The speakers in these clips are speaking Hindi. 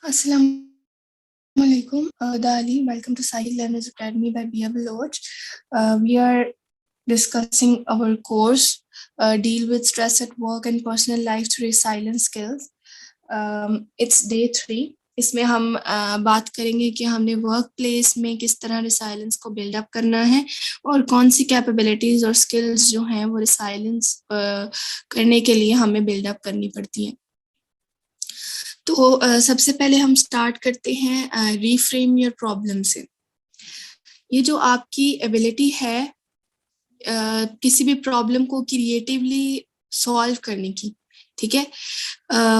Assalamu alaikum, Dali. Welcome to Sahil Learners Academy by Bia Baloch. We are discussing our course, Deal with Stress at Work and Personal Life Through Resilience Skills. It's day 3. इसमें हम बात करेंगे कि हमने वर्क प्लेस में किस तरह रिसाइलेंस को बिल्डअप करना है और कौन सी कैपेबिलिटीज और स्किल्स जो हैं वो रिसाइलेंस करने के लिए हमें बिल्डअप करनी पड़ती हैं। तो सबसे पहले हम स्टार्ट करते हैं रीफ्रेम योर प्रॉब्लम से। ये जो आपकी एबिलिटी है किसी भी प्रॉब्लम को क्रिएटिवली सॉल्व करने की, ठीक है,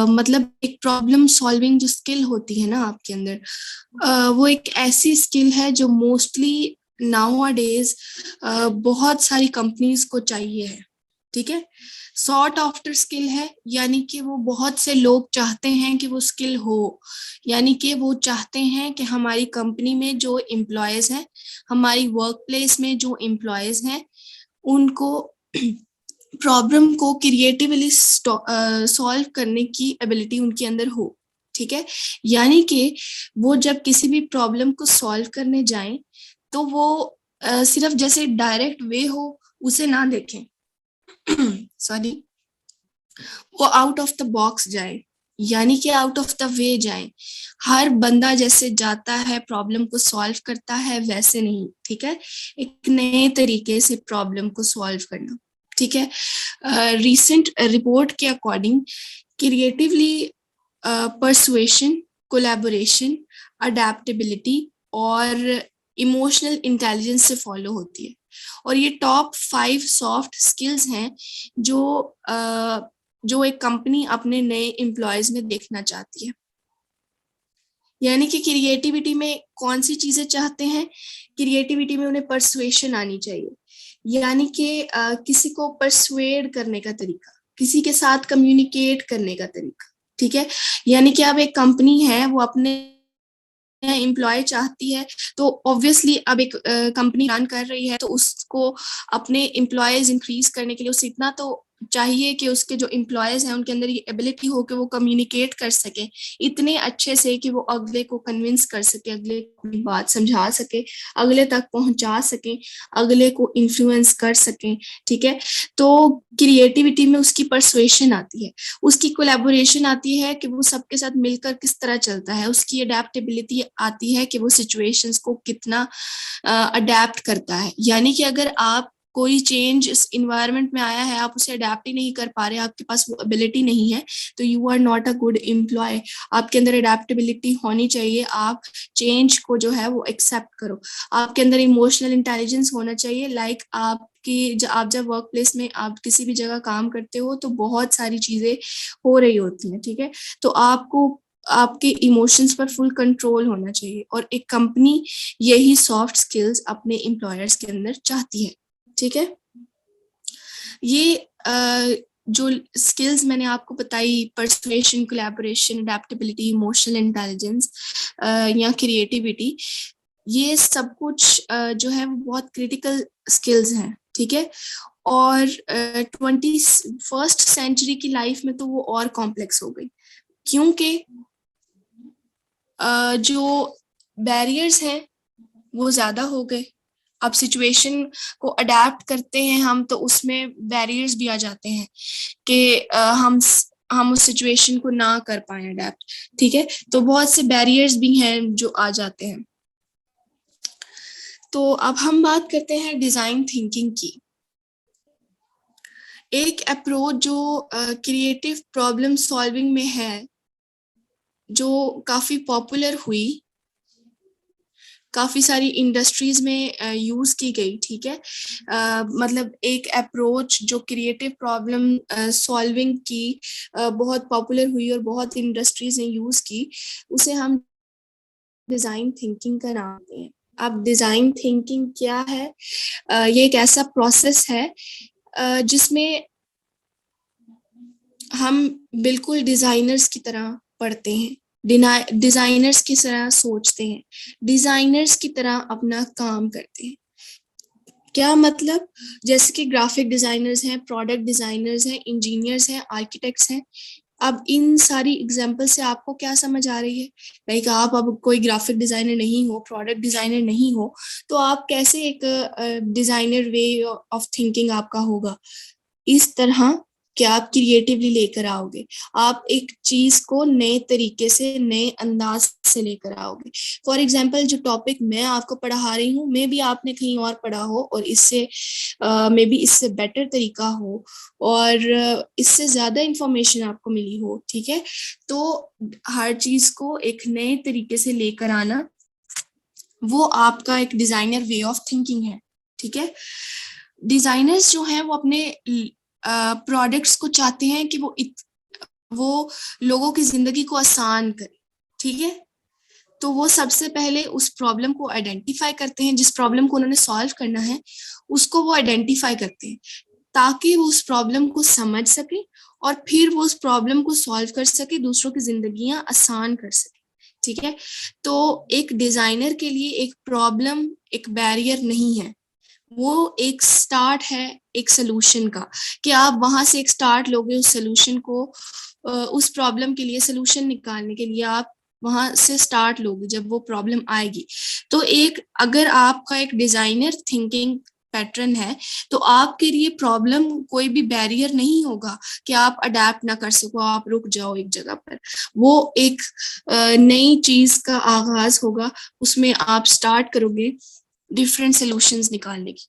मतलब एक प्रॉब्लम सॉल्विंग जो स्किल होती है ना आपके अंदर, वो एक ऐसी स्किल है जो मोस्टली नाउअडेज बहुत सारी कंपनीज को चाहिए है, ठीक है। सॉर्ट आफ्टर स्किल है, यानी कि वो बहुत से लोग चाहते हैं कि वो स्किल हो, यानी कि वो चाहते हैं कि हमारी कंपनी में जो एम्प्लॉयज हैं, हमारी वर्क प्लेस में जो एम्प्लॉयज हैं, उनको प्रॉब्लम को क्रिएटिवली सॉल्व करने की एबिलिटी उनके अंदर हो, ठीक है। यानी कि वो जब किसी भी प्रॉब्लम को सॉल्व करने जाएं तो वो सिर्फ जैसे डायरेक्ट वे हो उसे ना देखें सॉरी, वो आउट ऑफ द बॉक्स जाए, यानी कि आउट ऑफ द वे जाए। हर बंदा जैसे जाता है प्रॉब्लम को सॉल्व करता है वैसे नहीं, ठीक है, एक नए तरीके से प्रॉब्लम को सॉल्व करना, ठीक है। रिसेंट रिपोर्ट के according creatively persuasion, collaboration, adaptability और इमोशनल इंटेलिजेंस से फॉलो होती है। और ये टॉप 5 सॉफ्ट स्किल्स हैं जो एक कंपनी अपने नए एम्प्लॉयज में देखना चाहती है। यानी कि क्रिएटिविटी में कौन सी चीजें चाहते हैं? क्रिएटिविटी में उन्हें परसुएशन आनी चाहिए, यानी कि किसी को परसुएड करने का तरीका, किसी के साथ कम्युनिकेट करने का तरीका, ठीक है। यानी कि अब एक कंपनी है, वो अपने एम्प्लॉय चाहती है, तो ऑब्वियसली अब एक कंपनी रन कर रही है तो उसको अपने एम्प्लॉयज इंक्रीज करने के लिए उसे इतना तो चाहिए कि उसके जो एम्प्लॉयज हैं उनके अंदर ये एबिलिटी हो कि वो कम्युनिकेट कर सके इतने अच्छे से कि वो अगले को कन्विंस कर सके, अगले को अपनी बात समझा सके, अगले तक पहुंचा सके, अगले को इन्फ्लुएंस कर सके, ठीक है। तो क्रिएटिविटी में उसकी परसुएशन आती है, उसकी कोलैबोरेशन आती है कि वो सबके साथ मिलकर किस तरह चलता है, उसकी अडेप्टेबिलिटी आती है कि वो सिचुएशंस को कितना अडेप्ट करता है। यानी कि अगर आप कोई चेंज इस इन्वायरमेंट में आया है, आप उसे अडेप्ट ही नहीं कर पा रहे, आपके पास वो एबिलिटी नहीं है, तो you are not a good employ. आपके अंदर अडेप्टेबिलिटी होनी चाहिए, आप चेंज को जो है वो एक्सेप्ट करो। आपके अंदर इमोशनल इंटेलिजेंस होना चाहिए, लाइक आप जब वर्क प्लेस में आप किसी भी जगह काम करते हो तो बहुत सारी चीजें हो रही होती हैं, ठीक है। तो आपको आपके इमोशंस पर फुल कंट्रोल होना चाहिए, और एक कंपनी यही सॉफ्ट स्किल्स अपने एम्प्लॉयर्स के अंदर चाहती है, ठीक है। ये जो स्किल्स मैंने आपको बताई, persuasion, collaboration, adaptability, emotional intelligence या क्रिएटिविटी, ये सब कुछ जो है वो बहुत क्रिटिकल स्किल्स हैं, ठीक है। और 21st सेंचुरी की लाइफ में तो वो और कॉम्प्लेक्स हो गई, क्योंकि जो बैरियर्स हैं वो ज्यादा हो गए। अब सिचुएशन को अडेप्ट करते हैं हम तो उसमें बैरियर्स भी आ जाते हैं कि हम उस सिचुएशन को ना कर पाए अडेप्ट, ठीक है। तो बहुत से बैरियर्स भी हैं जो आ जाते हैं। तो अब हम बात करते हैं डिजाइन थिंकिंग की। एक अप्रोच जो क्रिएटिव प्रॉब्लम सॉल्विंग में है, जो काफी पॉपुलर हुई, काफी सारी इंडस्ट्रीज में यूज की गई, ठीक है। मतलब एक अप्रोच जो क्रिएटिव प्रॉब्लम सॉल्विंग की बहुत पॉपुलर हुई और बहुत इंडस्ट्रीज ने यूज की, उसे हम डिजाइन थिंकिंग का नाम देते हैं। अब डिजाइन थिंकिंग क्या है? ये एक ऐसा प्रोसेस है जिसमें हम बिल्कुल डिजाइनर्स की तरह पढ़ते हैं, डिजाइनर्स की तरह सोचते हैं, डिजाइनर्स की तरह अपना काम करते हैं। क्या मतलब? जैसे कि ग्राफिक डिजाइनर्स हैं, प्रोडक्ट डिजाइनर्स हैं, इंजीनियर्स हैं, आर्किटेक्ट्स हैं, अब इन सारी एग्जाम्पल से आपको क्या समझ आ रही है? लाइक आप अब कोई ग्राफिक डिजाइनर नहीं हो, प्रोडक्ट डिजाइनर नहीं हो, तो आप कैसे एक डिजाइनर वे ऑफ थिंकिंग आपका होगा? इस तरह कि आप क्रिएटिवली लेकर आओगे, आप एक चीज को नए तरीके से, नए अंदाज से लेकर आओगे। फॉर एग्जाम्पल, जो टॉपिक मैं आपको पढ़ा रही हूँ, मे भी आपने कहीं और पढ़ा हो और इससे मे बी इससे बेटर तरीका हो और इससे ज्यादा इंफॉर्मेशन आपको मिली हो, ठीक है? तो हर चीज को एक नए तरीके से लेकर आना, वो आपका एक डिजाइनर वे ऑफ थिंकिंग है, ठीक है? डिजाइनर्स जो हैं वो अपने प्रोडक्ट्स को चाहते हैं कि वो लोगों की जिंदगी को आसान करे, ठीक है? तो वो सबसे पहले उस प्रॉब्लम को आइडेंटिफाई करते हैं, जिस प्रॉब्लम को उन्होंने सॉल्व करना है उसको वो आइडेंटिफाई करते हैं, ताकि वो उस प्रॉब्लम को समझ सके और फिर वो उस प्रॉब्लम को सॉल्व कर सके, दूसरों की जिंदगियां आसान कर सके, ठीक है? तो एक डिजाइनर के लिए एक प्रॉब्लम एक बैरियर नहीं है, वो एक स्टार्ट है एक सोल्यूशन का, कि आप वहां से एक स्टार्ट लोगे उस सोल्यूशन को, उस प्रॉब्लम के लिए सोल्यूशन निकालने के लिए आप वहां से स्टार्ट लोगे जब वो प्रॉब्लम आएगी। तो एक अगर आपका एक डिजाइनर थिंकिंग पैटर्न है, तो आपके लिए प्रॉब्लम कोई भी बैरियर नहीं होगा कि आप अडेप्ट ना कर सको, आप रुक जाओ एक जगह पर। वो एक नई चीज का आगाज होगा, उसमें आप स्टार्ट करोगे डिफरेंट सॉल्यूशंस निकालने की।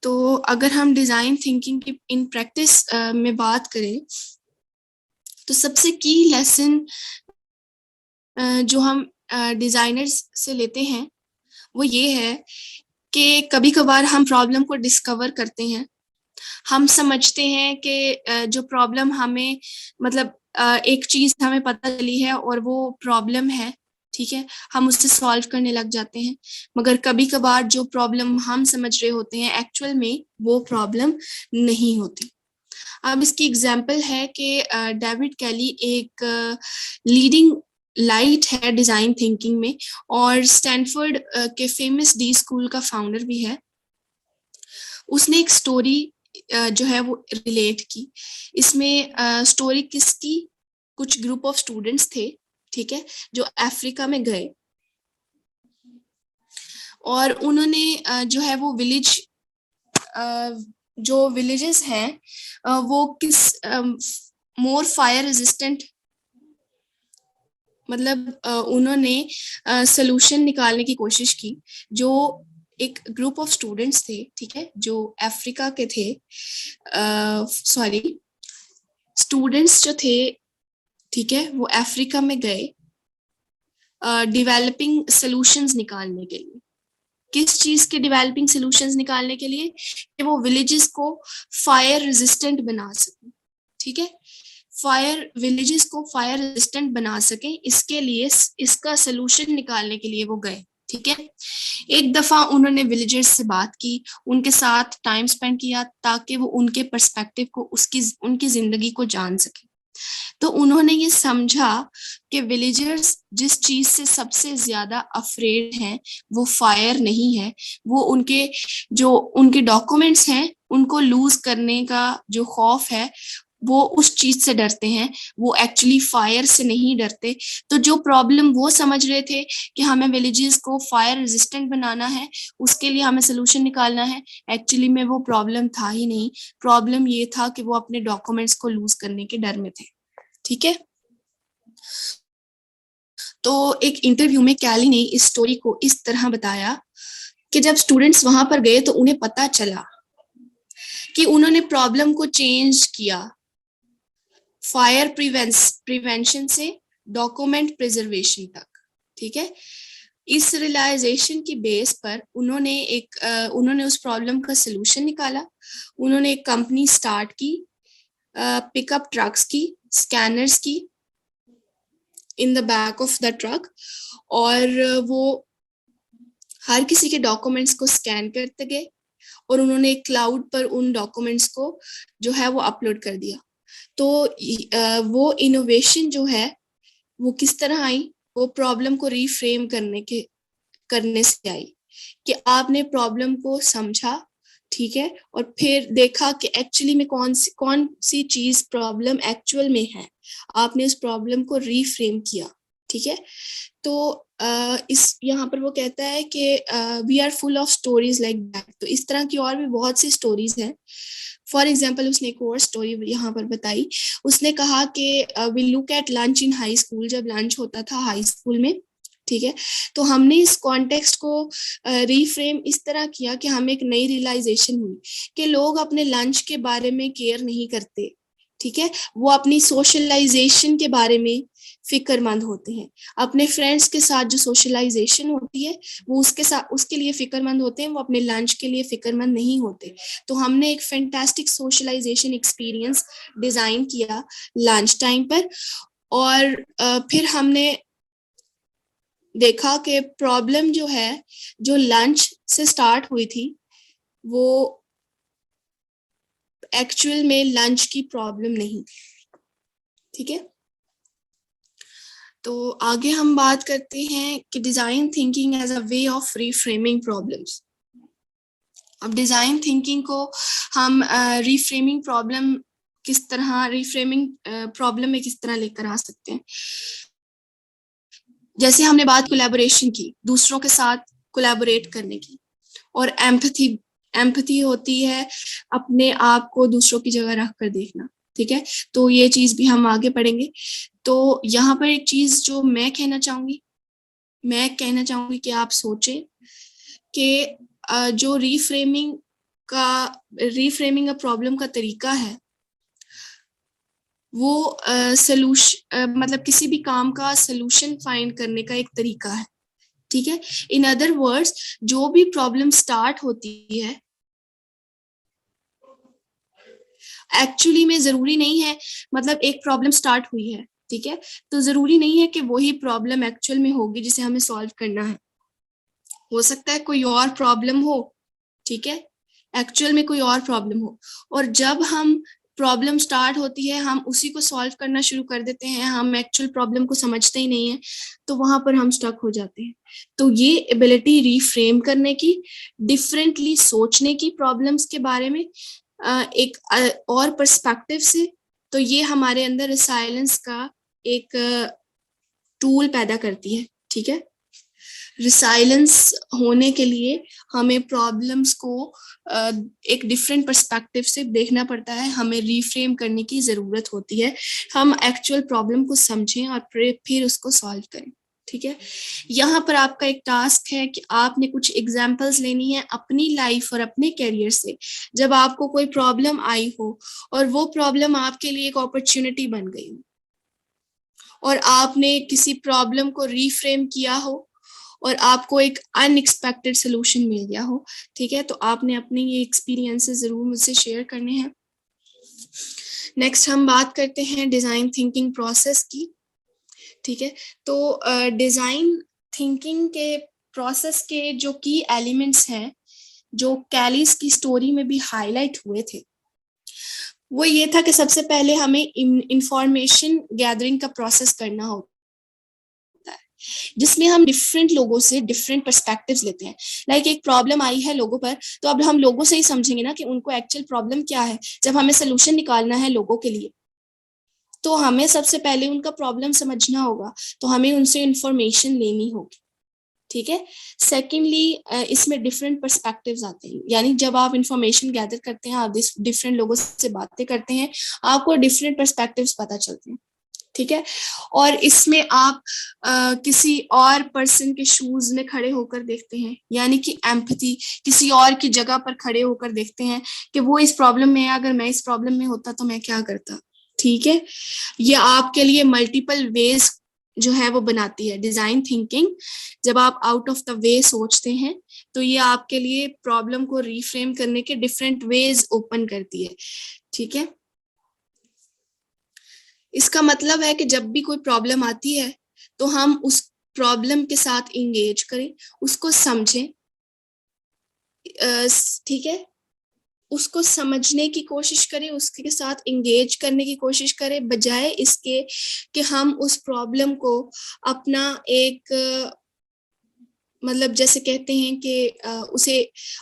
तो अगर हम डिजाइन थिंकिंग की इन प्रैक्टिस में बात करें, तो सबसे की लेसन जो हम डिजाइनर्स से लेते हैं वो ये है कि कभी कभार हम प्रॉब्लम को डिस्कवर करते हैं, हम समझते हैं कि जो प्रॉब्लम हमें, मतलब एक चीज हमें पता चली है और वो प्रॉब्लम है, ठीक है, हम उससे सॉल्व करने लग जाते हैं। मगर कभी कभार जो प्रॉब्लम हम समझ रहे होते हैं एक्चुअल में वो प्रॉब्लम नहीं होती। अब इसकी एग्जांपल है कि डेविड कैली एक लीडिंग लाइट है डिजाइन थिंकिंग में, और स्टैनफोर्ड के फेमस डी स्कूल का फाउंडर भी है। उसने एक स्टोरी जो है वो रिलेट की। इसमें स्टोरी किसकी? कुछ ग्रुप ऑफ स्टूडेंट्स थे, ठीक है, जो अफ्रीका में गए और उन्होंने जो है वो विलेज, जो विलेजेस हैं वो किस मोर फायर रेजिस्टेंट, मतलब उन्होंने सोल्यूशन निकालने की कोशिश की। जो एक ग्रुप ऑफ स्टूडेंट्स थे, ठीक है, जो अफ्रीका के थे, सॉरी, स्टूडेंट्स जो थे, ठीक है, वो अफ्रीका में गए डेवलपिंग सॉल्यूशंस निकालने के लिए। किस चीज के डेवलपिंग सॉल्यूशंस निकालने के लिए? कि वो विलेजेस को फायर रेजिस्टेंट बना सके, ठीक है, फायर विलेजेस को फायर रेजिस्टेंट बना सके, इसके लिए इसका सलूशन निकालने के लिए वो गए, ठीक है। एक दफा उन्होंने विलेजर्स से बात की, उनके साथ टाइम स्पेंड किया, ताकि वो उनके पर्सपेक्टिव को, उनकी जिंदगी को जान सके। तो उन्होंने ये समझा कि विलेजर्स जिस चीज से सबसे ज्यादा अफ्रेड हैं वो फायर नहीं है, वो उनके डॉक्यूमेंट्स हैं उनको लूज करने का जो खौफ है, वो उस चीज से डरते हैं, वो एक्चुअली फायर से नहीं डरते। तो जो प्रॉब्लम वो समझ रहे थे कि हमें विलेजेस को फायर रेजिस्टेंट बनाना है, उसके लिए हमें सोल्यूशन निकालना है, एक्चुअली में वो प्रॉब्लम था ही नहीं। प्रॉब्लम ये था कि वो अपने डॉक्यूमेंट्स को लूज करने के डर में थे, ठीक है। तो एक इंटरव्यू में कैली ने इस स्टोरी को इस तरह बताया कि जब स्टूडेंट्स वहां पर गए तो उन्हें पता चला कि उन्होंने प्रॉब्लम को चेंज किया, फायर प्रिवेंशन से डॉक्यूमेंट प्रिजर्वेशन तक, ठीक है। इस रियलाइजेशन की बेस पर उन्होंने उस प्रॉब्लम का सलूशन निकाला। उन्होंने एक कंपनी स्टार्ट की, पिकअप ट्रक्स की, स्कैनर्स की in the back of the truck, और वो हर किसी के डॉक्यूमेंट्स को स्कैन करते गए और उन्होंने एक क्लाउड पर उन डॉक्यूमेंट्स को जो है वो अपलोड कर दिया। तो वो इनोवेशन जो है वो किस तरह आई? वो प्रॉब्लम को रीफ्रेम करने से आई, कि आपने प्रॉब्लम को समझा, ठीक है, और फिर देखा कि एक्चुअली में कौन सी चीज प्रॉब्लम एक्चुअल में है, आपने उस प्रॉब्लम को रीफ्रेम किया। ठीक है, तो इस यहाँ पर वो कहता है कि we are full of stories like that. तो इस तरह की और भी बहुत सी स्टोरीज हैं। फॉर एग्जाम्पल उसने एक और स्टोरी यहाँ पर बताई। उसने कहा कि we look at lunch in high school, जब लंच होता था हाई स्कूल में, ठीक है, तो हमने इस कॉन्टेक्स्ट को रीफ्रेम इस तरह किया कि हमें एक नई रियलाइजेशन हुई कि लोग अपने लंच के बारे में केयर नहीं करते। ठीक है, वो अपनी सोशलाइजेशन के बारे में फिक्रमंद होते हैं, अपने फ्रेंड्स के साथ जो सोशलाइजेशन होती है वो उसके लिए फिक्रमंद होते हैं, वो अपने लंच के लिए फिक्रमंद नहीं होते। तो हमने एक फैंटास्टिक सोशलाइजेशन एक्सपीरियंस डिजाइन किया लंच टाइम पर। और फिर हमने देखा कि प्रॉब्लम जो है, जो लंच से स्टार्ट हुई थी, वो एक्चुअल में लंच की प्रॉब्लम नहीं थी। ठीक है, तो आगे हम बात करते हैं कि design thinking as a way of reframing problems. अब डिजाइन थिंकिंग को हम रीफ्रेमिंग प्रॉब्लम में किस तरह लेकर आ सकते हैं। जैसे हमने बात कोलैबोरेशन की, दूसरों के साथ कोलैबोरेट करने की, और एम्पैथी होती है अपने आप को दूसरों की जगह रख कर देखना। ठीक है, तो ये चीज भी हम आगे पढ़ेंगे। तो यहाँ पर एक चीज जो मैं कहना चाहूंगी कि आप सोचें कि जो रीफ्रेमिंग प्रॉब्लम का तरीका है, वो मतलब किसी भी काम का सोल्यूशन फाइंड करने का एक तरीका है। ठीक है, इन अदर वर्ड्स, जो भी प्रॉब्लम स्टार्ट होती है एक्चुअली में जरूरी नहीं है, मतलब एक प्रॉब्लम स्टार्ट हुई है, ठीक है, तो जरूरी नहीं है कि वही प्रॉब्लम एक्चुअल में होगी जिसे हमें सॉल्व करना है। हो सकता है कोई और प्रॉब्लम हो, ठीक है, एक्चुअल में कोई और प्रॉब्लम हो, और जब हम प्रॉब्लम स्टार्ट होती है हम उसी को सॉल्व करना शुरू कर देते हैं, हम एक्चुअल प्रॉब्लम को समझते ही नहीं है, तो वहां पर हम स्टक हो जाते हैं। तो ये एबिलिटी रीफ्रेम करने की, डिफरेंटली सोचने की प्रॉब्लम्स के बारे में एक और पर्सपेक्टिव से, तो ये हमारे अंदर रिसाइलेंस का एक टूल पैदा करती है। ठीक है, रिसाइलेंस होने के लिए हमें प्रॉब्लम्स को एक डिफरेंट पर्सपेक्टिव से देखना पड़ता है, हमें रीफ्रेम करने की जरूरत होती है, हम एक्चुअल प्रॉब्लम को समझें और फिर उसको सॉल्व करें। ठीक है, यहाँ पर आपका एक टास्क है कि आपने कुछ एग्जाम्पल्स लेनी है अपनी लाइफ और अपने कैरियर से, जब आपको कोई प्रॉब्लम आई हो और वो प्रॉब्लम आपके लिए एक अपॉर्चुनिटी बन गई हो, और आपने किसी प्रॉब्लम को रीफ्रेम किया हो और आपको एक अनएक्सपेक्टेड सोल्यूशन मिल गया हो। ठीक है, तो आपने अपने ये एक्सपीरियंसेस जरूर मुझसे शेयर करने हैं। नेक्स्ट हम बात करते हैं डिजाइन थिंकिंग प्रोसेस की। ठीक है, तो डिजाइन थिंकिंग के प्रोसेस के जो की एलिमेंट्स हैं, जो कैलीज की स्टोरी में भी हाईलाइट हुए थे, वो ये था कि सबसे पहले हमें इंफॉर्मेशन गैदरिंग का प्रोसेस करना होता है, जिसमें हम डिफरेंट लोगों से डिफरेंट पर्सपेक्टिव्स लेते हैं। लाइक एक प्रॉब्लम आई है लोगों पर, तो अब हम लोगों से ही समझेंगे ना कि उनको एक्चुअल प्रॉब्लम क्या है। जब हमें सोल्यूशन निकालना है लोगों के लिए, तो हमें सबसे पहले उनका प्रॉब्लम समझना होगा, तो हमें उनसे इंफॉर्मेशन लेनी होगी। ठीक है, सेकेंडली इसमें डिफरेंट पर्सपेक्टिव्स आते हैं, यानी जब आप इंफॉर्मेशन गैदर करते हैं, आप डिफरेंट लोगों से बातें करते हैं, आपको डिफरेंट पर्सपेक्टिव्स पता चलते हैं। ठीक है, और इसमें आप किसी और पर्सन के शूज में खड़े होकर देखते हैं, यानी कि एम्पैथी, किसी और की जगह पर खड़े होकर देखते हैं कि वो इस प्रॉब्लम में है, अगर मैं इस प्रॉब्लम में होता तो मैं क्या करता। ठीक है, ये आपके लिए मल्टीपल वेज जो है वो बनाती है डिजाइन थिंकिंग। जब आप आउट ऑफ द वे सोचते हैं, तो ये आपके लिए प्रॉब्लम को रीफ्रेम करने के डिफरेंट वेज ओपन करती है। ठीक है, इसका मतलब है कि जब भी कोई प्रॉब्लम आती है, तो हम उस प्रॉब्लम के साथ इंगेज करें, उसको समझें। ठीक है, उसको समझने की कोशिश करें, उसके साथ इंगेज करने की कोशिश करें, बजाय इसके कि हम उस प्रॉब्लम को अपना एक मतलब जैसे कहते हैं कि उसे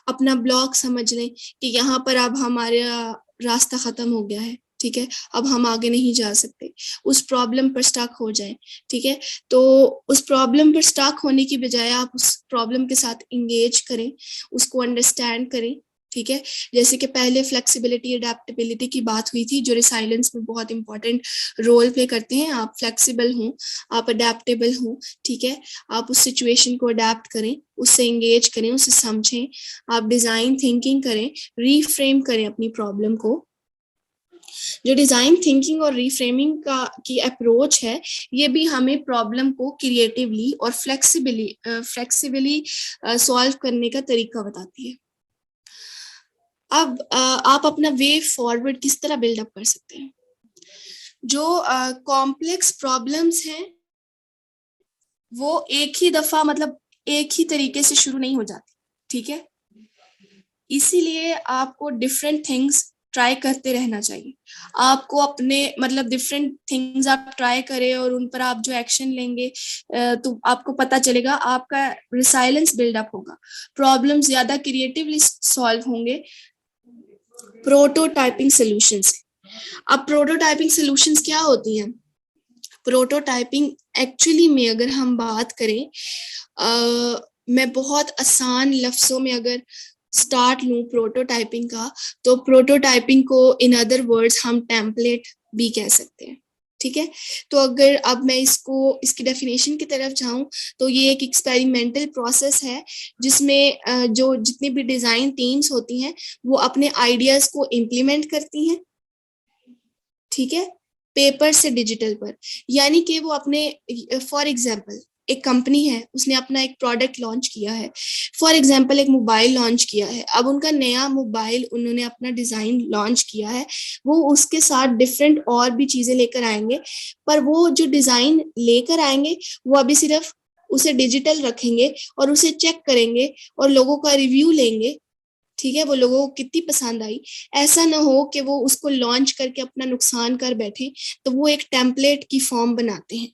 अपना ब्लॉक समझ लें कि यहाँ पर अब हमारा रास्ता खत्म हो गया है, ठीक है, अब हम आगे नहीं जा सकते, उस प्रॉब्लम पर स्टक हो जाएं, ठीक है। तो उस प्रॉब्लम पर स्टक होने की बजाय आप उस प्रॉब्लम के साथ इंगेज करें, उसको अंडरस्टैंड करें, ठीक है। जैसे कि पहले फ्लेक्सिबिलिटी अडेप्टेबिलिटी की बात हुई थी, जो रिसाइलेंस में बहुत इंपॉर्टेंट रोल प्ले करते हैं। आप फ्लेक्सिबल हों, आप अडेप्टेबल हों, ठीक है, आप उस सिचुएशन को अडेप्ट करें, उससे इंगेज करें, उसे समझें, आप डिजाइन थिंकिंग करें, रीफ्रेम करें अपनी प्रॉब्लम को। जो डिजाइन थिंकिंग और रीफ्रेमिंग का की अप्रोच है, ये भी हमें प्रॉब्लम को क्रिएटिवली और फ्लेक्सिबली सॉल्व करने का तरीका बताती है। अब आप अपना वे फॉरवर्ड किस तरह बिल्डअप कर सकते हैं। जो कॉम्प्लेक्स प्रॉब्लम्स हैं वो एक ही दफा, मतलब एक ही तरीके से शुरू नहीं हो जाती, ठीक है। इसीलिए आपको डिफरेंट थिंग्स ट्राई करते रहना चाहिए। आपको अपने मतलब डिफरेंट थिंग्स आप ट्राई करें और उन पर आप जो एक्शन लेंगे तो आपको पता चलेगा, आपका रिसाइलेंस बिल्डअप होगा, प्रॉब्लम ज्यादा क्रिएटिवली सॉल्व होंगे। Prototyping solutions. अब प्रोटोटाइपिंग सॉल्यूशंस क्या होती हैं? प्रोटोटाइपिंग एक्चुअली में अगर हम बात करें, मैं बहुत आसान लफ्जों में अगर स्टार्ट लूं प्रोटोटाइपिंग का, तो प्रोटोटाइपिंग को इन अदर वर्ड्स हम टेम्पलेट भी कह सकते हैं, ठीक है। तो अगर अब मैं इसकी डेफिनेशन की तरफ जाऊं, तो ये एक एक्सपेरिमेंटल प्रोसेस है जिसमें जो जितनी भी डिजाइन टीम्स होती हैं वो अपने आइडियाज को इम्प्लीमेंट करती हैं, ठीक है, पेपर से डिजिटल पर। यानी कि वो अपने, फॉर एग्जांपल एक कंपनी है, उसने अपना एक प्रोडक्ट लॉन्च किया है, फॉर एग्जांपल एक मोबाइल लॉन्च किया है। अब उनका नया मोबाइल उन्होंने अपना डिजाइन लॉन्च किया है, वो उसके साथ डिफरेंट और भी चीजें लेकर आएंगे, पर वो जो डिजाइन लेकर आएंगे वो अभी सिर्फ उसे डिजिटल रखेंगे और उसे चेक करेंगे और लोगों का रिव्यू लेंगे, ठीक है, वो लोगों को कितनी पसंद आई। ऐसा ना हो कि वो उसको लॉन्च करके अपना नुकसान कर बैठे, तो वो एक टेम्पलेट की फॉर्म बनाते हैं,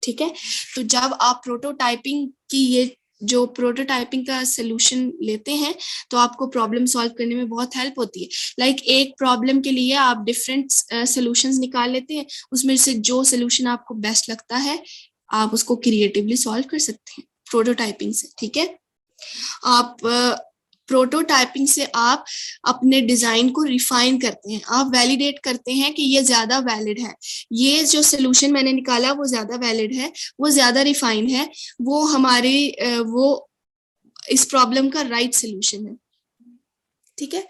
ठीक है। तो जब आप प्रोटोटाइपिंग की ये जो प्रोटोटाइपिंग का सोल्यूशन लेते हैं, तो आपको प्रॉब्लम सॉल्व करने में बहुत हेल्प होती है। लाइक एक प्रॉब्लम के लिए आप डिफरेंट सोल्यूशंस निकाल लेते हैं, उसमें से जो सोल्यूशन आपको बेस्ट लगता है आप उसको क्रिएटिवली सॉल्व कर सकते हैं प्रोटोटाइपिंग से, ठीक है। आप प्रोटोटाइपिंग से आप अपने डिजाइन को रिफाइन करते हैं, आप वैलिडेट करते हैं कि ये ज्यादा वैलिड है, ये जो सोल्यूशन मैंने निकाला वो ज्यादा वैलिड है, वो ज्यादा रिफाइन है, वो हमारे वो इस प्रॉब्लम का राइट सोल्यूशन है, ठीक है।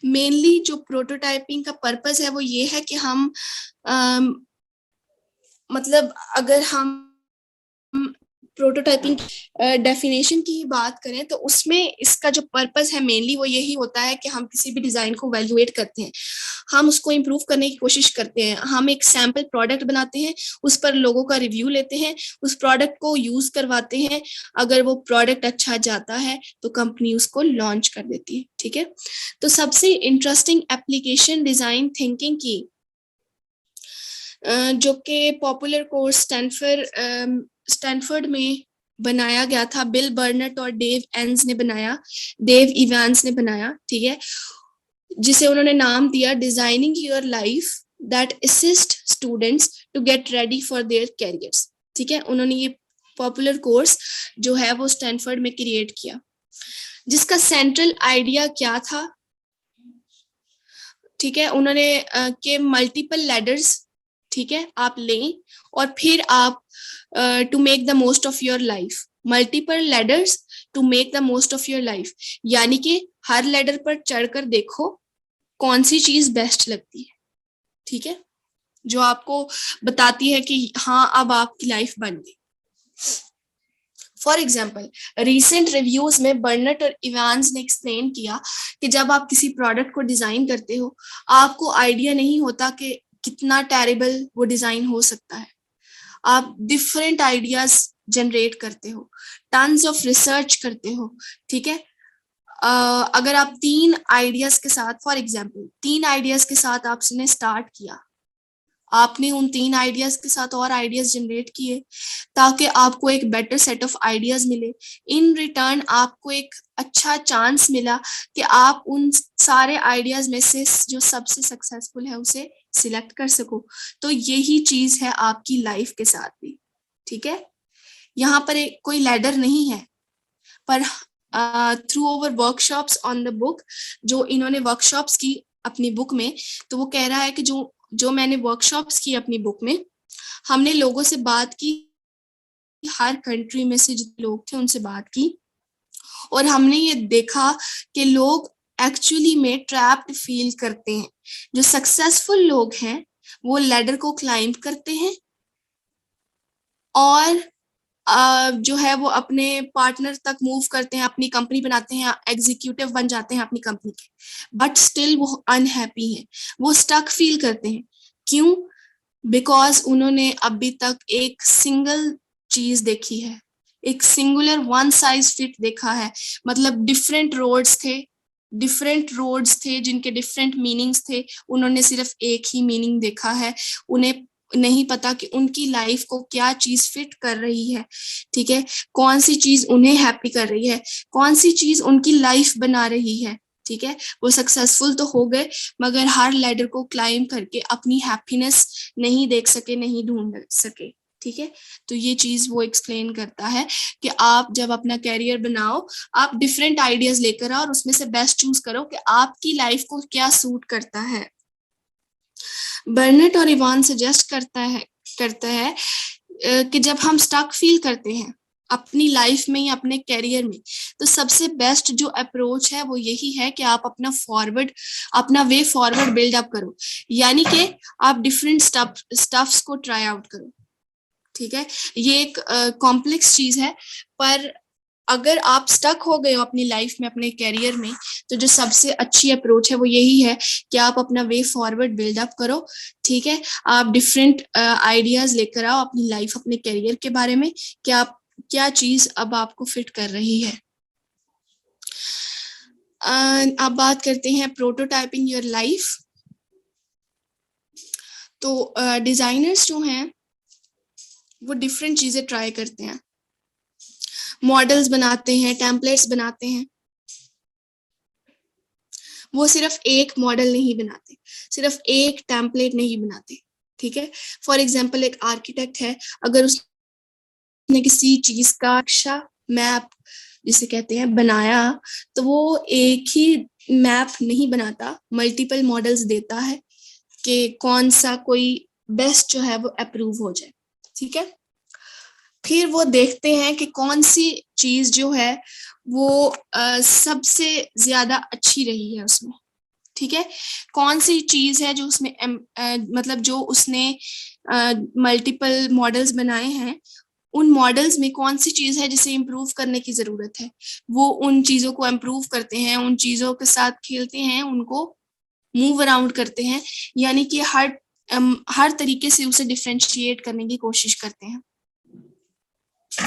मेनली जो प्रोटोटाइपिंग का पर्पस है वो ये है कि हम मतलब अगर हम प्रोटोटाइपिंग डेफिनेशन की ही बात करें, तो उसमें इसका जो पर्पस है मेनली वो यही होता है कि हम किसी भी डिजाइन को वैल्यूएट करते हैं, हम उसको इम्प्रूव करने की कोशिश करते हैं, हम एक सैम्पल प्रोडक्ट बनाते हैं, उस पर लोगों का रिव्यू लेते हैं, उस प्रोडक्ट को यूज करवाते हैं, अगर वो प्रोडक्ट अच्छा जाता है तो कंपनी उसको लॉन्च कर देती है, ठीक है। तो सबसे इंटरेस्टिंग एप्लीकेशन डिजाइन थिंकिंग की जो कि पॉपुलर कोर्स स्टैनफोर्ड में बनाया गया था, बिल बर्नेट और डेव इवांस ने बनाया, ठीक है, जिसे उन्होंने नाम दिया designing your life that assist students to get ready for their careers, ठीक है। उन्होंने ये पॉपुलर कोर्स जो है वो स्टैनफोर्ड में क्रिएट किया, जिसका सेंट्रल आइडिया क्या था, ठीक है। उन्होंने के मल्टीपल लैडर्स, ठीक है, आप लें और फिर आप to make the most of your life, multiple ladders to make the most of your life, यानी कि हर लैडर पर चढ़कर देखो कौन सी चीज बेस्ट लगती है, ठीक है, जो आपको बताती है कि हाँ अब आपकी लाइफ बन गई। फॉर एग्जाम्पल रिसेंट रिव्यूज में बर्नेट और इवांस ने एक्सप्लेन किया कि जब आप किसी प्रोडक्ट को डिजाइन करते हो, आपको आइडिया नहीं होता कि कितना टेरेबल वो डिजाइन हो सकता है, आप डिफरेंट आइडियाज जनरेट करते हो, टन्स ऑफ रिसर्च करते हो, ठीक है। अगर आप तीन आइडियाज के साथ, फॉर एग्जाम्पल तीन आइडियाज के साथ आपने स्टार्ट किया, आपने उन 3 आइडियाज के साथ और आइडियाज जनरेट किए ताकि आपको एक बेटर सेट ऑफ आइडियाज मिले। इन रिटर्न आपको एक अच्छा चांस मिला कि आप उन सारे आइडियाज में से जो सबसे सक्सेसफुल है उसे सिलेक्ट कर सको। तो यही चीज है आपकी लाइफ के साथ भी, ठीक है। यहाँ पर एक कोई लैडर नहीं है, पर through over workshops on the book, जो इन्होंने वर्कशॉप्स की अपनी बुक में, तो वो कह रहा है कि जो जो मैंने वर्कशॉप्स की अपनी बुक में, हमने लोगों से बात की, हर कंट्री में से जितने लोग थे उनसे बात की, और हमने ये देखा कि लोग एक्चुअली में ट्रैप्ड फील करते हैं। जो सक्सेसफुल लोग हैं वो लैडर को क्लाइंब करते हैं और जो है वो अपने पार्टनर तक मूव करते हैं, अपनी कंपनी बनाते हैं, एग्जीक्यूटिव बन जाते हैं अपनी कंपनी के, बट स्टिल वो अनहैप्पी हैं, वो स्टक फील करते हैं। क्यों? बिकॉज उन्होंने अभी तक एक सिंगल चीज देखी है, एक सिंगुलर वन साइज फिट देखा है। मतलब डिफरेंट रोड्स थे जिनके डिफरेंट मीनिंग्स थे, उन्होंने सिर्फ एक ही मीनिंग देखा है। उन्हें नहीं पता कि उनकी लाइफ को क्या चीज फिट कर रही है, ठीक है, कौन सी चीज उन्हें हैप्पी कर रही है, कौन सी चीज उनकी लाइफ बना रही है, ठीक है। वो सक्सेसफुल तो हो गए मगर हर लैडर को क्लाइंब करके अपनी हैप्पीनेस नहीं देख सके, नहीं ढूंढ सके, ठीक है। तो ये चीज वो एक्सप्लेन करता है कि आप जब अपना कैरियर बनाओ, आप डिफरेंट आइडियाज लेकर आओ और उसमें से बेस्ट चूज करो कि आपकी लाइफ को क्या सूट करता है। बर्नेट और इवान सजेस्ट करता है कि जब हम स्टक फील करते हैं अपनी लाइफ में या अपने कैरियर में, तो सबसे बेस्ट जो अप्रोच है वो यही है कि आप अपना वे फॉरवर्ड बिल्ड अप करो, यानी कि आप डिफरेंट स्टफ्स को ट्राई आउट करो, ठीक है। ये एक कॉम्प्लेक्स चीज है, पर अगर आप स्टक हो गए हो अपनी लाइफ में, अपने कैरियर में, तो जो सबसे अच्छी अप्रोच है वो यही है कि आप अपना वे फॉरवर्ड बिल्ड अप करो, ठीक है। आप डिफरेंट आइडियाज लेकर आओ अपनी लाइफ, अपने कैरियर के बारे में कि आप क्या चीज अब आपको फिट कर रही है। आप बात करते हैं प्रोटोटाइपिंग योर लाइफ। तो डिजाइनर्स जो हैं वो डिफरेंट चीजें ट्राई करते हैं, मॉडल्स बनाते हैं, टेम्पलेट्स बनाते हैं। वो सिर्फ एक मॉडल नहीं बनाते, सिर्फ एक टेम्पलेट नहीं बनाते, ठीक है। फॉर एग्जाम्पल एक आर्किटेक्ट है, अगर उसने किसी चीज का नक्शा, मैप जिसे कहते हैं, बनाया, तो वो एक ही मैप नहीं बनाता, मल्टीपल मॉडल्स देता है कि कौन सा कोई बेस्ट जो है वो अप्रूव हो जाए, ठीक है। फिर वो देखते हैं कि कौन सी चीज जो है वो सबसे ज्यादा अच्छी रही है उसमें, ठीक है। कौन सी चीज है जो उसमें मतलब जो उसने मल्टीपल मॉडल्स बनाए हैं, उन मॉडल्स में कौन सी चीज है जिसे इम्प्रूव करने की जरूरत है। वो उन चीजों को इम्प्रूव करते हैं, उन चीजों के साथ खेलते हैं, उनको मूव अराउंड करते हैं, यानी कि हर तरीके से उसे डिफ्रेंशिएट करने की कोशिश करते हैं,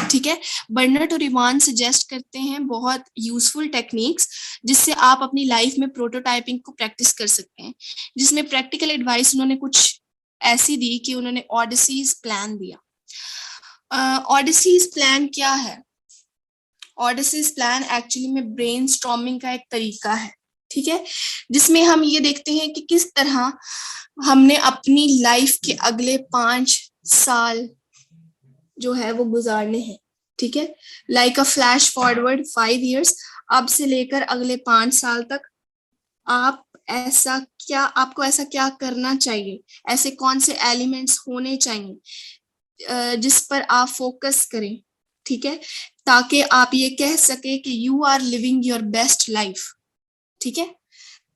ठीक है। बर्नर्ड और इवान सजेस्ट करते हैं बहुत यूजफुल टेक्निक्स जिससे आप अपनी लाइफ में प्रोटोटाइपिंग को प्रैक्टिस कर सकते हैं, जिसमें प्रैक्टिकल एडवाइस उन्होंने कुछ ऐसी दी कि उन्होंने ऑडिसीज प्लान दिया। ऑडिसीज प्लान क्या है? ऑडिसीज प्लान एक्चुअली में ब्रेनस्टॉर्मिंग का एक तरीका है, ठीक है, जिसमें हम ये देखते हैं कि किस तरह हमने अपनी लाइफ के अगले 5 साल जो है वो गुजारने हैं, ठीक है। Like a flash forward 5 years, अब से लेकर अगले 5 साल तक आपको ऐसा क्या करना चाहिए, ऐसे कौन से एलिमेंट्स होने चाहिए जिस पर आप फोकस करें, ठीक है, ताकि आप ये कह सके कि you are living your best life, ठीक है।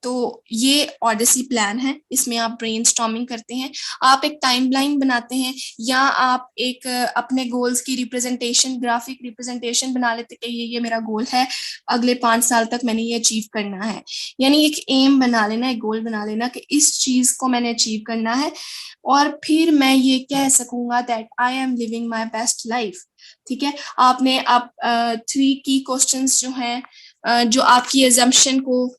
तो ये ऑडिसी प्लान है, इसमें आप ब्रेनस्टॉर्मिंग करते हैं, आप एक टाइमलाइन बनाते हैं, या आप एक अपने गोल्स की रिप्रेजेंटेशन, ग्राफिक रिप्रेजेंटेशन बना लेते हैं कि ये मेरा गोल है, अगले 5 साल तक मैंने ये अचीव करना है। यानी एक एम बना लेना, एक गोल बना लेना कि इस चीज को मैंने अचीव करना है, और फिर मैं ये कह सकूंगा that I am living my best life, ठीक है। आपने आप 3 की क्वेश्चंस जो हैं, जो आपकी एजम्पशन को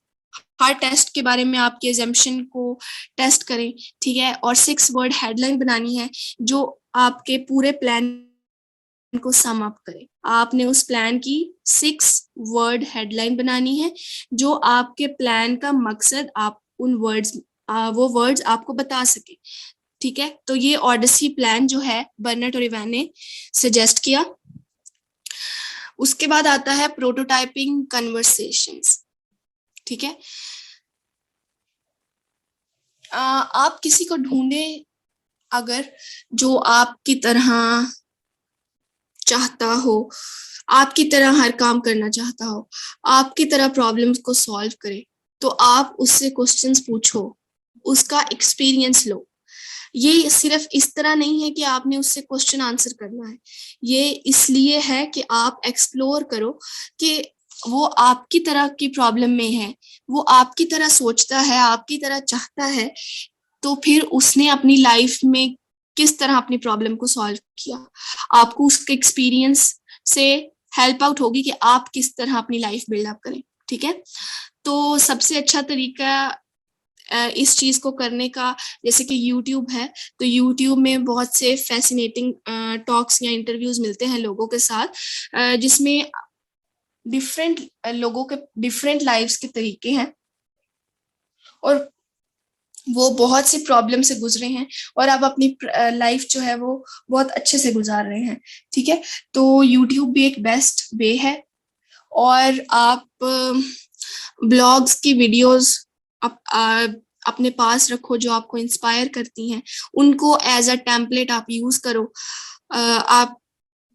हर टेस्ट के बारे में आपके एजम्पशन को टेस्ट करें, ठीक है। और 6 वर्ड हेडलाइन बनानी है जो आपके पूरे प्लान को सम अप करे। आपने उस प्लान की 6 वर्ड हेडलाइन बनानी है जो आपके प्लान का मकसद आप उन वर्ड्स वो वर्ड्स आपको बता सके, ठीक है। तो ये ऑडिसी प्लान जो है बर्नेट और इवान ने सजेस्ट किया। उसके बाद आता है प्रोटोटाइपिंग कन्वर्सेशंस, ठीक है। आप किसी को ढूंढे अगर जो आपकी तरह चाहता हो, आपकी तरह हर काम करना चाहता हो, आपकी तरह प्रॉब्लम्स को सॉल्व करे, तो आप उससे क्वेश्चंस पूछो, उसका एक्सपीरियंस लो। ये सिर्फ इस तरह नहीं है कि आपने उससे क्वेश्चन आंसर करना है, ये इसलिए है कि आप एक्सप्लोर करो कि वो आपकी तरह की प्रॉब्लम में है, वो आपकी तरह सोचता है, आपकी तरह चाहता है, तो फिर उसने अपनी लाइफ में किस तरह अपनी प्रॉब्लम को सॉल्व किया। आपको उसके एक्सपीरियंस से हेल्प आउट होगी कि आप किस तरह अपनी लाइफ बिल्डअप करें, ठीक है। तो सबसे अच्छा तरीका इस चीज को करने का, जैसे कि YouTube है, तो YouTube में बहुत से फैसिनेटिंग टॉक्स या इंटरव्यूज मिलते हैं लोगों के साथ, जिसमें डिफरेंट लोगों के डिफरेंट लाइफ्स के तरीके हैं और वो बहुत सी प्रॉब्लम से गुजरे हैं और अब अपनी लाइफ जो है वो बहुत अच्छे से गुजार रहे हैं, ठीक है। तो YouTube भी एक बेस्ट वे है। और आप ब्लॉग्स की वीडियोस अपने पास रखो जो आपको इंस्पायर करती हैं, उनको एज अ टेम्पलेट आप यूज करो। आप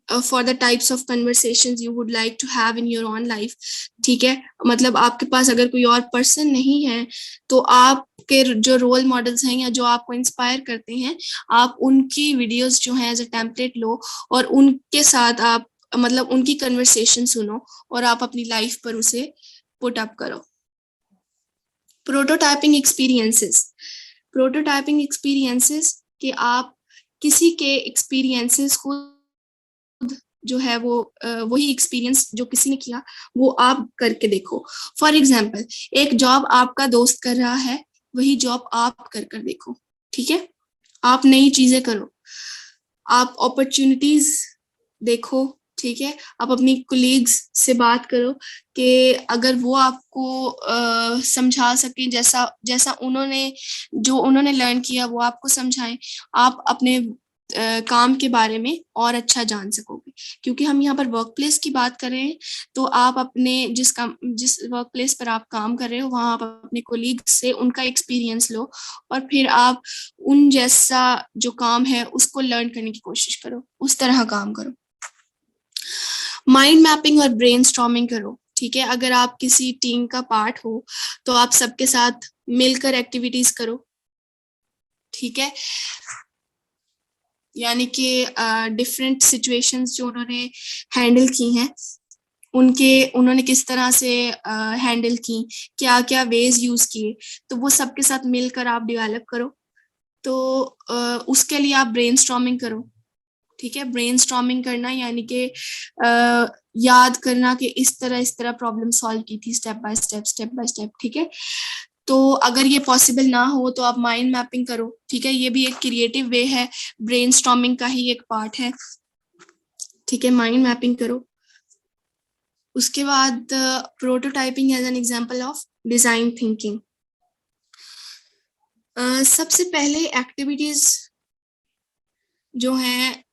for the types of conversations you would like to have in your own life, ठीक है। मतलब आपके पास अगर कोई और पर्सन नहीं है तो आपके जो रोल मॉडल्स हैं या जो आपको इंस्पायर करते हैं, आप उनकी वीडियोस जो हैं एज अ टेम्पलेट लो और उनके साथ आप मतलब उनकी कन्वर्सेशन सुनो और आप अपनी लाइफ पर उसे पुट अप करो। प्रोटोटाइपिंग एक्सपीरियंसेस, प्रोटोटाइपिंग एक्सपीरियंसेस कि आप किसी के एक्सपीरियंसेस को जो है वो वही एक्सपीरियंस जो किसी ने किया वो आप करके देखो। फॉर एग्जाम्पल, एक जॉब आपका दोस्त कर रहा है, वही जॉब आप कर कर देखो, ठीक है। आप नई चीजें करो, आप अपॉर्चुनिटीज देखो, ठीक है। आप अपनी कोलीग्स से बात करो कि अगर वो आपको समझा सके जैसा जैसा उन्होंने जो उन्होंने लर्न किया वो आपको समझाएं, आप अपने काम के बारे में और अच्छा जान सकोगे। क्योंकि हम यहाँ पर वर्क प्लेस की बात कर रहे हैं, तो आप अपने जिस वर्क प्लेस पर आप काम कर रहे हो वहां आप अपने कोलीग से उनका एक्सपीरियंस लो और फिर आप उन जैसा जो काम है उसको लर्न करने की कोशिश करो, उस तरह काम करो। माइंड मैपिंग और ब्रेनस्टॉर्मिंग करो, ठीक है। अगर आप किसी टीम का पार्ट हो तो आप सबके साथ मिलकर एक्टिविटीज करो, ठीक है। यानी कि डिफरेंट सिचुएशंस जो उन्होंने हैंडल की हैं उन्होंने किस तरह से हैंडल की, क्या क्या वेज यूज किए, तो वो सबके साथ मिलकर आप डेवलप करो। तो उसके लिए आप ब्रेनस्टॉर्मिंग करो, ठीक है। ब्रेनस्टॉर्मिंग करना यानी कि याद करना कि इस तरह प्रॉब्लम सॉल्व की थी स्टेप बाय स्टेप, ठीक है। तो अगर ये पॉसिबल ना हो तो आप माइंड मैपिंग करो, ठीक है। ये भी एक क्रिएटिव वे है, ब्रेनस्टॉर्मिंग का ही एक पार्ट है, ठीक है। माइंड मैपिंग करो। उसके बाद prototyping as an example of design thinking. सबसे पहले एक्टिविटीज जो हैं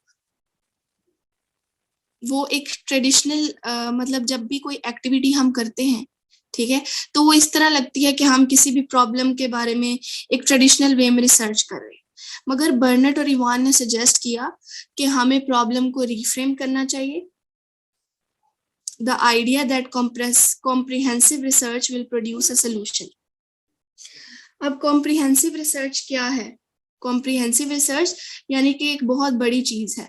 वो एक ट्रेडिशनल मतलब जब भी कोई एक्टिविटी हम करते हैं, ठीक है, तो वो इस तरह लगती है कि हम किसी भी प्रॉब्लम के बारे में एक ट्रेडिशनल वे में रिसर्च कर रहे हैं। मगर बर्नेट और इवान ने सजेस्ट किया कि हमें प्रॉब्लम को रिफ्रेम करना चाहिए। The idea that comprehensive research will produce a solution. अब कॉम्प्रिहेंसिव रिसर्च क्या है? कॉम्प्रिहेंसिव रिसर्च यानी कि एक बहुत बड़ी चीज है,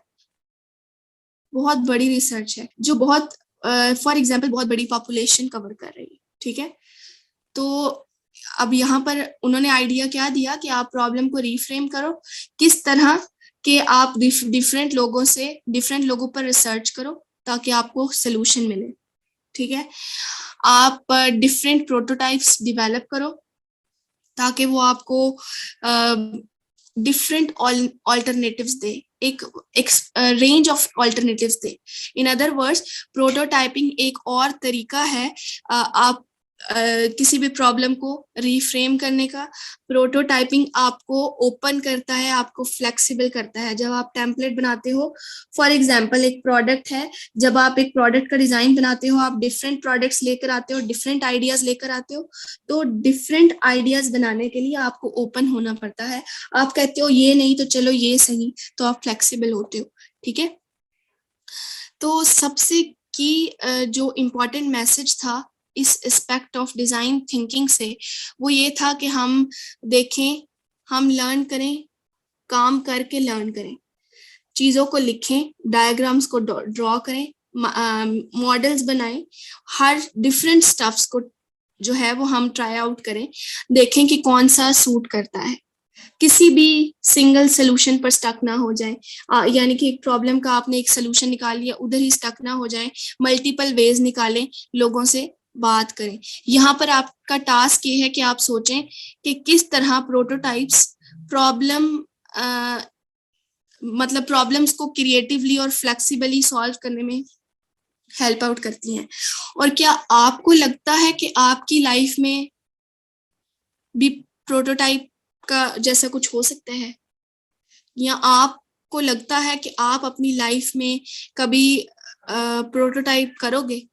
बहुत बड़ी रिसर्च है जो बहुत फॉर एग्जाम्पल बहुत बड़ी पॉपुलेशन कवर कर रही है, ठीक है। तो अब यहाँ पर उन्होंने आइडिया क्या दिया कि आप प्रॉब्लम को रिफ्रेम करो, किस तरह के आप डिफरेंट लोगों पर रिसर्च करो ताकि आपको सोल्यूशन मिले। ठीक है। आप डिफरेंट प्रोटोटाइप्स डेवलप करो ताकि वो आपको डिफरेंट ऑल्टरनेटिव्स दे, एक range of alternatives they. In other words, prototyping एक और तरीका है आप किसी भी प्रॉब्लम को रीफ्रेम करने का। प्रोटोटाइपिंग आपको ओपन करता है, आपको फ्लेक्सिबल करता है। जब आप टेम्पलेट बनाते हो, फॉर एग्जांपल एक प्रोडक्ट है, जब आप एक प्रोडक्ट का डिजाइन बनाते हो, आप डिफरेंट प्रोडक्ट्स लेकर आते हो, डिफरेंट आइडियाज लेकर आते हो, तो डिफरेंट आइडियाज बनाने के लिए आपको ओपन होना पड़ता है। आप कहते हो ये नहीं तो चलो ये सही, तो आप फ्लेक्सिबल होते हो, ठीक है। तो सबसे की जो इम्पोर्टेंट मैसेज था इस एस्पेक्ट ऑफ डिजाइन थिंकिंग से, वो ये था कि हम देखें, हम लर्न करें, काम करके लर्न करें, चीजों को लिखें, डायग्राम्स को ड्रॉ करें, मॉडल्स बनाएं, हर डिफरेंट स्टफ्स को जो है वो हम ट्राई आउट करें, देखें कि कौन सा सूट करता है, किसी भी सिंगल सोल्यूशन पर स्टक ना हो जाए। यानी कि एक प्रॉब्लम का आपने एक सोल्यूशन निकाल लिया, उधर ही स्टक ना हो जाए, मल्टीपल वेज निकालें, लोगों से बात करें। यहाँ पर आपका टास्क ये है कि आप सोचें कि किस तरह प्रोटोटाइप्स प्रॉब्लम मतलब प्रॉब्लम्स को क्रिएटिवली और फ्लेक्सिबली सॉल्व करने में हेल्प आउट करती हैं। और क्या आपको लगता है कि आपकी लाइफ में भी प्रोटोटाइप का जैसा कुछ हो सकता है, या आपको लगता है कि आप अपनी लाइफ में कभी प्रोटोटाइप करोगे?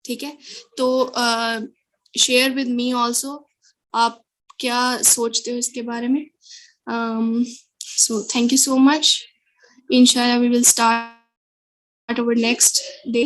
ठीक है, तो शेयर विद मी आल्सो, आप क्या सोचते हो इसके बारे में। So thank you so much. Inshallah, we will start our next day.